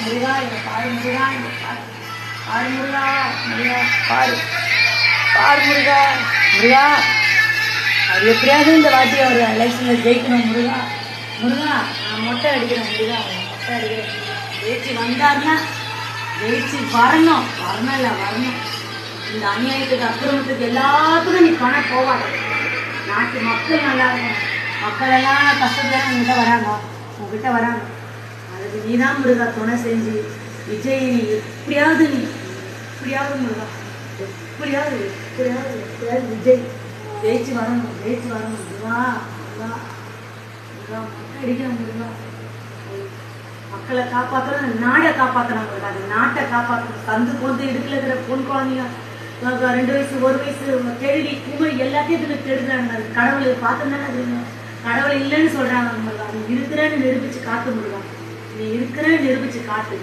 முருகா என்னை பாரு முருகா என்னை பாரு பாரு முருகா முருகா பாரு பாரு முருகா முருகா. அவர் எப்படியாவது இந்த வாட்டி அவர் எலெக்ஷனில் ஜெயிக்கணும் முருகா முருகா. நான் மொட்டை அடிக்கிறேன் முருகா, மொட்டை அடிக்கிறேன். ஜெயிச்சு வந்தாருன்னா ஜெயிச்சு வரணும் வரணும் இல்லை வரணும். இந்த அநியாயத்துக்கு அக்கிரமத்துக்கு எல்லாத்துக்கும் நீ பணம் போவாங்க. நாட்டு மக்கள் நல்லா இருக்கும். மக்கள் எல்லாம் கஷ்டத்துல உங்ககிட்ட வராங்க உங்ககிட்ட வராங்க. அதுக்கு நீதான் முருகா துணை செஞ்சு விஜய் எப்படியாவது முருகா எப்படியாவது விஜய் ஜெயிச்சு வரணும் முருகா முருகா முருகா. மக்கள் அடிக்கணும் முருகா. மக்களை காப்பாற்றணும், நாடை காப்பாற்றணும் முருகா. அது நாட்டை காப்பாற்றணும். கந்து கொண்டு இடுக்கல இருக்கிற பொன் குழந்தைங்க 2 வயசு 1 வயசு கேள்வி குமரி எல்லாத்தையும் இதுல கெடுக்கிறாங்க. அது கடவுளை பார்த்தோம்னா அது கடவுள் இல்லைன்னு சொல்றாங்க முருகா. நீ இருக்கிறேன்னு நிரூபிச்சு காட்டு முருகா. நீ இருக்கிறேன்னு நிரூபிச்சு காட்டு.